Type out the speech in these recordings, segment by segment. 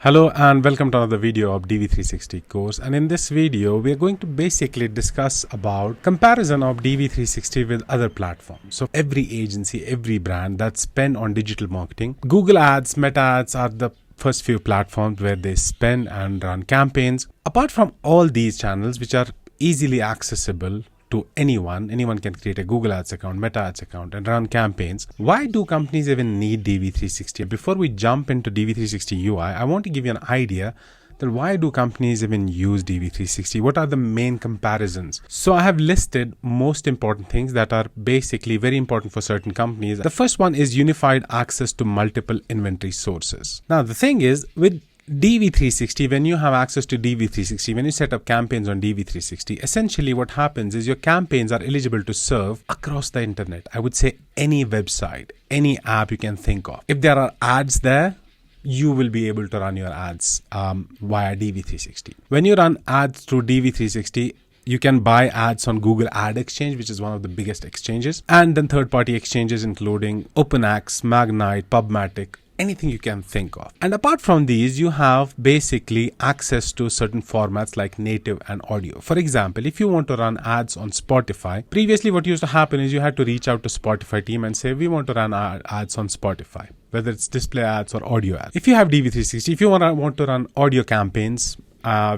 Hello and welcome to another video of DV360 course, and in this video we are going to basically discuss about comparison of DV360 with other platforms. So every agency, every brand that spend on digital marketing, Google Ads, Meta Ads are the first few platforms where they spend and run campaigns. Apart from all these channels which are easily accessible to anyone can create a Google Ads account, Meta Ads account and run campaigns. Why do companies even need DV360? Before we jump into DV360 UI, I want to give you an idea that why do companies even use DV360? What are the main comparisons? So I have listed most important things that are basically very important for certain companies. The first one is unified access to multiple inventory sources. Now the thing is, with DV360, when you have access to DV360, when you set up campaigns on DV360, essentially what happens is your campaigns are eligible to serve across the internet. I would say any website, any app you can think of. If there are ads there, you will be able to run your ads via DV360. When you run ads through DV360, you can buy ads on Google Ad Exchange, which is one of the biggest exchanges, and then third-party exchanges including OpenAx, Magnite, Pubmatic, anything you can think of. And apart from these, you have basically access to certain formats like native and audio. For example, if you want to run ads on Spotify, previously what used to happen is you had to reach out to Spotify team and say, we want to run ads on Spotify, whether it's display ads or audio ads. If you have DV360, if you want to run audio campaigns,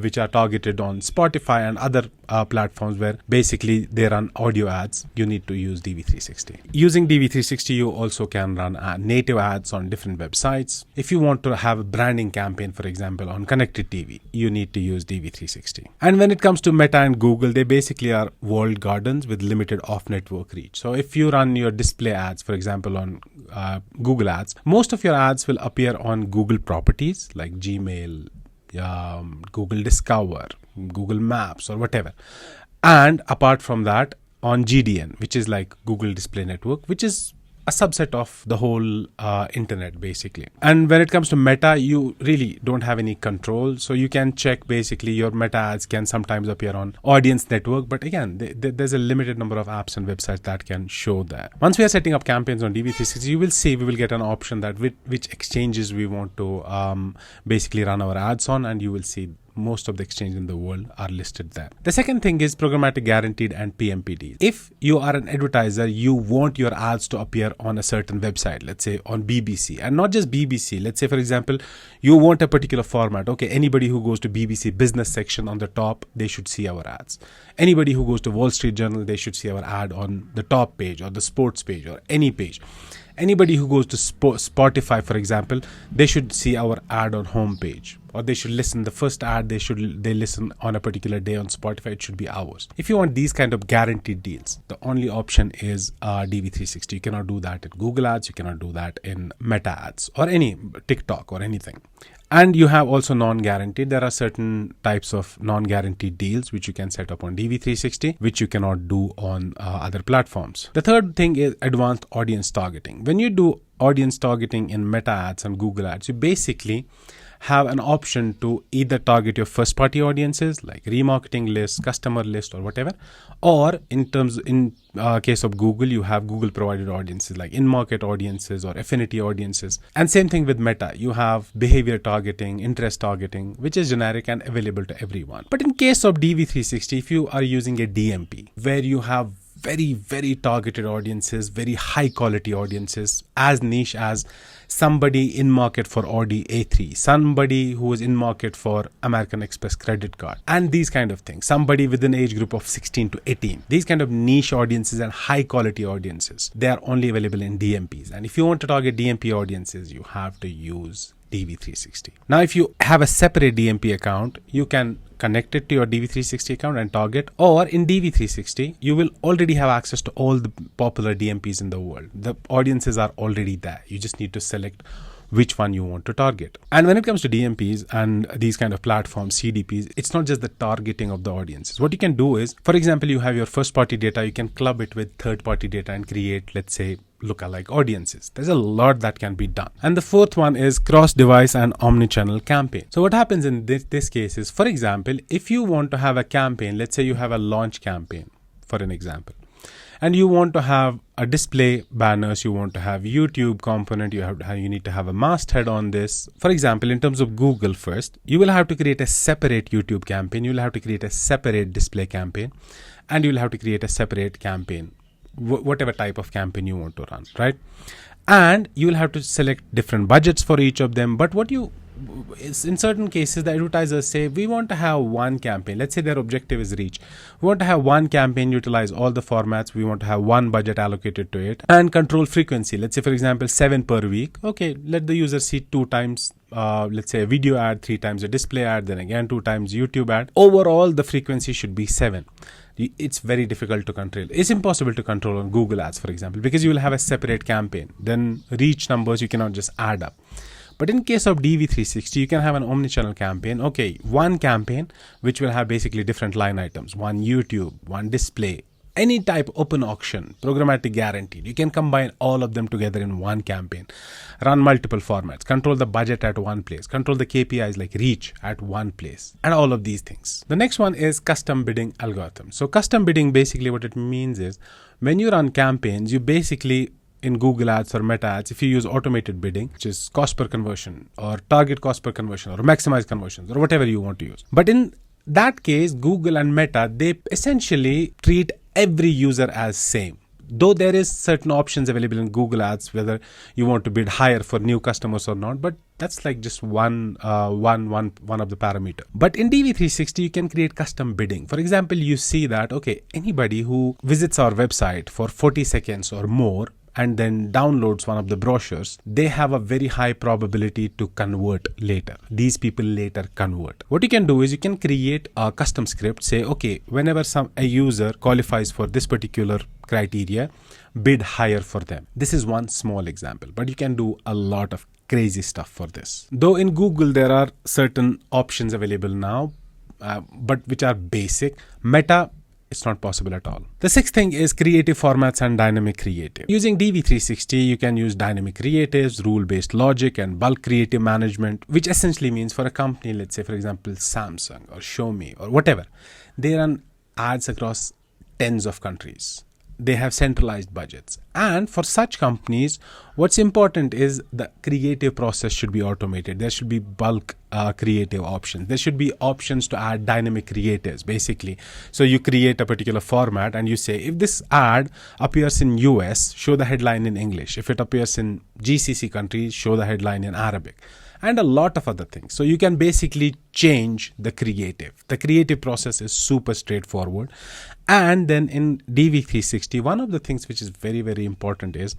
which are targeted on Spotify and other platforms where basically they run audio ads, you need to use DV360. Using DV360, you also can run native ads on different websites. If you want to have a branding campaign, for example, on connected TV, you need to use DV360. And when it comes to Meta and Google, they basically are walled gardens with limited off-network reach. So if you run your display ads, for example, on Google Ads, most of your ads will appear on Google properties like Gmail, Google Discover, Google Maps or whatever. And apart from that, on GDN, which is like Google Display Network, which is a subset of the whole internet basically. And when it comes to Meta, you really don't have any control. So you can check basically your Meta ads can sometimes appear on Audience Network. But again, there's a limited number of apps and websites that can show that. Once we are setting up campaigns on DV360, you will see we will get an option that which exchanges we want to basically run our ads on, and you will see most of the exchanges in the world are listed there. The second thing is programmatic guaranteed and PMPD. If you are an advertiser, you want your ads to appear on a certain website, let's say on BBC, and not just BBC. Let's say, for example, you want a particular format. Okay, anybody who goes to BBC business section on the top, they should see our ads. Anybody who goes to Wall Street Journal, they should see our ad on the top page or the sports page or any page. Anybody who goes to Spotify, for example, they should see our ad on homepage, or they should listen. The first ad they listen on a particular day on Spotify, it should be ours. If you want these kind of guaranteed deals, the only option is DV360. You cannot do that in Google Ads. You cannot do that in Meta Ads or any TikTok or anything. And you have also non-guaranteed. There are certain types of non-guaranteed deals which you can set up on DV360, which you cannot do on other platforms. The third thing is advanced audience targeting. When you do audience targeting in Meta Ads and Google Ads, you basically have an option to either target your first party audiences like remarketing lists, customer list or whatever, or in case of Google, you have Google provided audiences like in-market audiences or affinity audiences. And same thing with Meta, you have behavior targeting, interest targeting, which is generic and available to everyone. But in case of DV360, if you are using a DMP where you have very, very targeted audiences, very high quality audiences, as niche as somebody in market for Audi A3, somebody who is in market for American Express credit card, and these kind of things, somebody within age group of 16 to 18. These kind of niche audiences and high quality audiences, they are only available in DMPs. And if you want to target DMP audiences, you have to use DV360. Now, if you have a separate DMP account, you can connect it to your DV360 account and target, or in DV360, you will already have access to all the popular DMPs in the world. The audiences are already there. You just need to select which one you want to target. And when it comes to DMPs and these kind of platforms, CDPs, it's not just the targeting of the audiences. What you can do is, for example, you have your first party data, you can club it with third party data and create, let's say, lookalike audiences. There's a lot that can be done. And the fourth one is cross-device and omnichannel campaign. So what happens in this case is, for example, if you want to have a campaign, let's say you have a launch campaign, for an example, and you want to have a display banners, you want to have YouTube component, you need to have a masthead on this. For example, in terms of Google first, you will have to create a separate YouTube campaign, you will have to create a separate display campaign, and you will have to create a separate campaign, whatever type of campaign you want to run, right? And you will have to select different budgets for each of them. But in certain cases, the advertisers say, we want to have one campaign. Let's say their objective is reach. We want to have one campaign, utilize all the formats. We want to have one budget allocated to it and control frequency. Let's say, for example, 7 per week. Okay, let the user see 2 times, let's say a video ad, 3 times a display ad, then again 2 times YouTube ad. Overall, the frequency should be 7. It's very difficult to control. It's impossible to control on Google Ads, for example, because you will have a separate campaign. Then reach numbers, you cannot just add up. But in case of DV360, you can have an omnichannel campaign. Okay, one campaign which will have basically different line items, one YouTube, one display, any type open auction, programmatic guaranteed. You can combine all of them together in one campaign, run multiple formats, control the budget at one place, control the KPIs like reach at one place, and all of these things. The next one is custom bidding algorithm. So custom bidding, basically what it means is when you run campaigns, you basically in Google Ads or Meta Ads, if you use automated bidding, which is cost per conversion or target cost per conversion or maximize conversions or whatever you want to use. But in that case, Google and Meta, they essentially treat every user as same. Though there is certain options available in Google Ads, whether you want to bid higher for new customers or not, but that's like just one of the parameter. But in DV360, you can create custom bidding. For example, you see that, okay, anybody who visits our website for 40 seconds or more and then downloads one of the brochures, they have a very high probability to convert later. These people later convert. What you can do is you can create a custom script, say, okay, whenever a user qualifies for this particular criteria, bid higher for them. This is one small example, but you can do a lot of crazy stuff for this. Though in Google, there are certain options available now, but which are basic. Meta, it's not possible at all. The sixth thing is creative formats and dynamic creative. Using DV360, you can use dynamic creatives, rule-based logic, and bulk creative management, which essentially means for a company, let's say, for example, Samsung or Xiaomi or whatever, they run ads across tens of countries. They have centralized budgets. And for such companies, what's important is the creative process should be automated. There should be bulk creative options. There should be options to add dynamic creatives, basically. So you create a particular format and you say, if this ad appears in US, show the headline in English. If it appears in GCC countries, show the headline in Arabic. And a lot of other things. So you can basically change the creative. The creative process is super straightforward. And then in DV360, one of the things which is very, very important is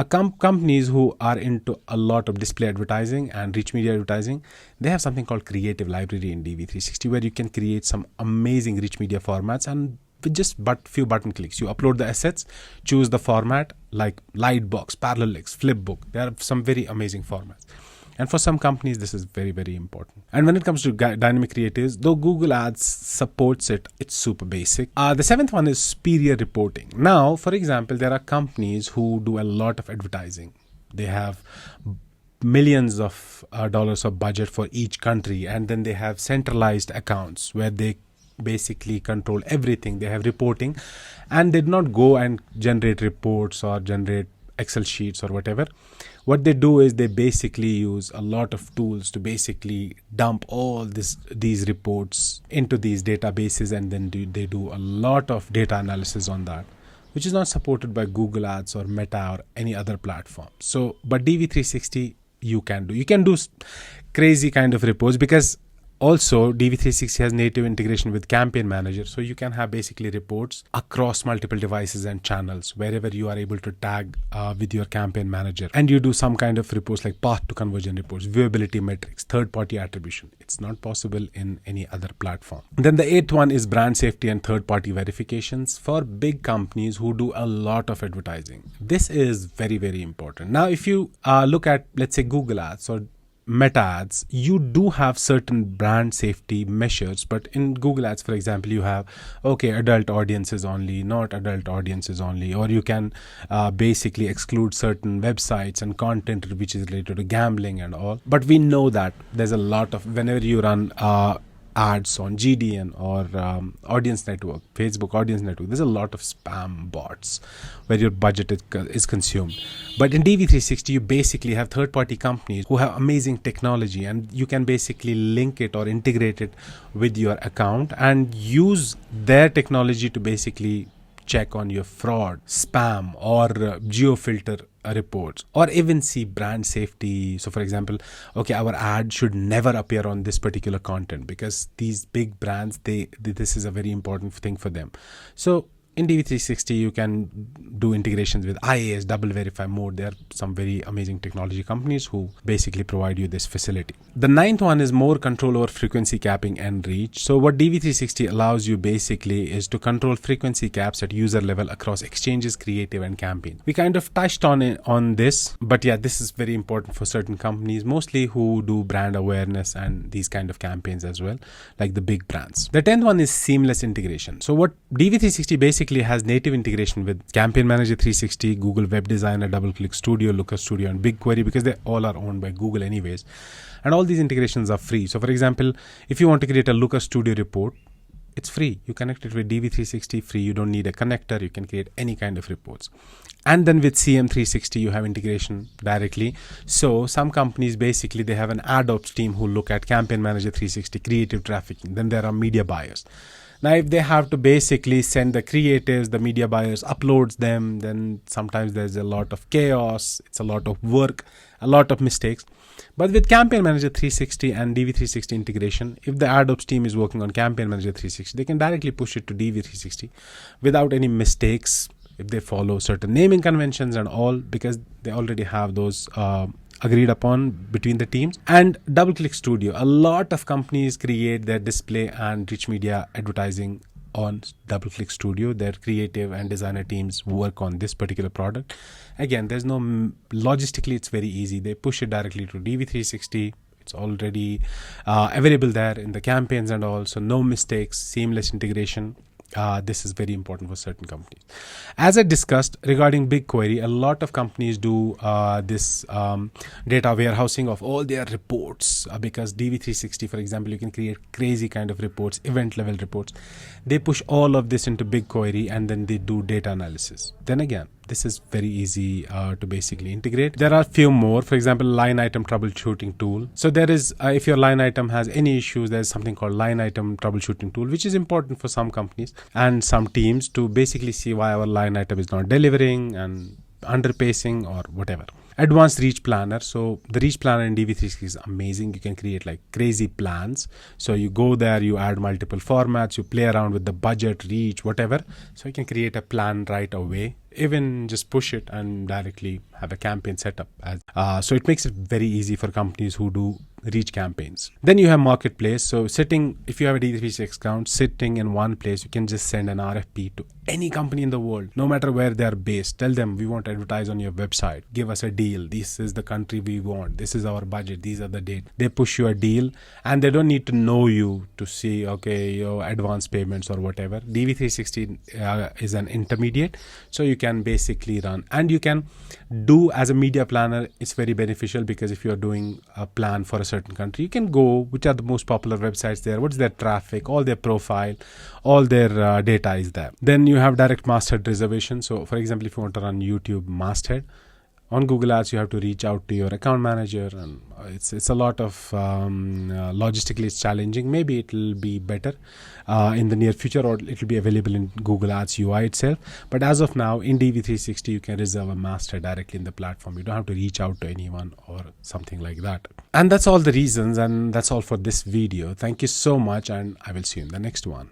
companies who are into a lot of display advertising and rich media advertising, they have something called creative library in DV360 where you can create some amazing rich media formats and with just few button clicks. You upload the assets, choose the format like Lightbox, Parallax, Flipbook. There are some very amazing formats. And for some companies, this is very, very important. And when it comes to dynamic creatives, though Google Ads supports it, it's super basic. The seventh one is superior reporting. Now, for example, there are companies who do a lot of advertising. They have millions of dollars of budget for each country. And then they have centralized accounts where they basically control everything. They have reporting and they do not go and generate reports or generate Excel sheets or whatever. What they do is they basically use a lot of tools to basically dump all these reports into these databases, and then they do a lot of data analysis on that, which is not supported by Google Ads or Meta or any other platform. So, but DV360 you can do crazy kind of reports, because also DV360 has native integration with Campaign Manager, so you can have basically reports across multiple devices and channels wherever you are able to tag with your Campaign Manager, and you do some kind of reports like path to conversion reports, viewability metrics, third-party attribution. It's not possible in any other platform. Then the eighth one is brand safety and third-party verifications for big companies who do a lot of advertising. This is very, very important. Now, if you look at, let's say, Google Ads or Meta Ads, you do have certain brand safety measures, but in Google Ads, for example, you have, okay, adult audiences only, not adult audiences only, or you can basically exclude certain websites and content which is related to gambling and all. But we know that there's a lot of, whenever you run ads on GDN or audience network, Facebook audience network. There's a lot of spam bots where your budget is consumed. But in DV360, you basically have third-party companies who have amazing technology, and you can basically link it or integrate it with your account and use their technology to basically check on your fraud, spam, or geofilter reports, or even see brand safety. So for example, okay, our ad should never appear on this particular content because these big brands, this is a very important thing for them. So in DV360, you can do integrations with IAS, double verify mode. There are some very amazing technology companies who basically provide you this facility. The ninth one is more control over frequency capping and reach. So what DV360 allows you basically is to control frequency caps at user level across exchanges, creative, and campaign. We kind of touched on this, but yeah, this is very important for certain companies, mostly who do brand awareness and these kind of campaigns as well, like the big brands. The 10th one is seamless integration. So what DV360 basically has native integration with Campaign Manager 360, Google Web Designer, DoubleClick Studio, Looker Studio, and BigQuery, because they all are owned by Google anyways. And all these integrations are free. So for example, if you want to create a Looker Studio report, it's free. You connect it with DV360 free. You don't need a connector. You can create any kind of reports. And then with CM360, you have integration directly. So some companies, basically, they have an ad ops team who look at Campaign Manager 360, creative trafficking. Then there are media buyers. Now, if they have to basically send the creatives, the media buyers uploads them, then sometimes there's a lot of chaos. It's a lot of work, a lot of mistakes. But with Campaign Manager 360 and DV360 integration, if the ad ops team is working on Campaign Manager 360, they can directly push it to DV360 without any mistakes if they follow certain naming conventions and all, because they already have those agreed upon between the teams. And DoubleClick Studio, a lot of companies create their display and rich media advertising on DoubleClick Studio. Their creative and designer teams work on this particular product. Again, there's no logistically, it's very easy. They push it directly to DV360. It's already available there in the campaigns and all, so no mistakes, seamless integration. This is very important for certain companies. As I discussed regarding BigQuery, a lot of companies do this data warehousing of all their reports because DV360, for example, you can create crazy kind of reports, event level reports. They push all of this into BigQuery and then they do data analysis. Then again, this is very easy to basically integrate. There are a few more, for example, line item troubleshooting tool. So there is, if your line item has any issues, there's something called line item troubleshooting tool, which is important for some companies and some teams to basically see why our line item is not delivering and underpacing or whatever. Advanced reach planner. So the reach planner in DV360 is amazing. You can create like crazy plans. So you go there, you add multiple formats, you play around with the budget, reach, whatever. So you can create a plan right away. Even just push it and directly have a campaign setup. So it makes it very easy for companies who do reach campaigns. Then you have marketplace. So if you have a DV360 account, sitting in one place, you can just send an RFP to any company in the world, no matter where they're based. Tell them, we want to advertise on your website. Give us a deal. This is the country we want. This is our budget. These are the dates. They push you a deal and they don't need to know you to see, okay, your advance payments or whatever. DV360 is an intermediate. So you can basically run, and you can do as a media planner. It's very beneficial because if you're doing a plan for a certain country, you can go, which are the most popular websites there, what's their traffic, all their profile, all their data is there. Then you have direct masthead reservation. So for example, if you want to run YouTube masthead on Google Ads, you have to reach out to your account manager, and it's a lot of logistically it's challenging. Maybe it will be better in the near future, or it will be available in Google Ads UI itself. But as of now, in DV360, you can reserve a master directly in the platform. You don't have to reach out to anyone or something like that. And that's all the reasons, and that's all for this video. Thank you so much, and I will see you in the next one.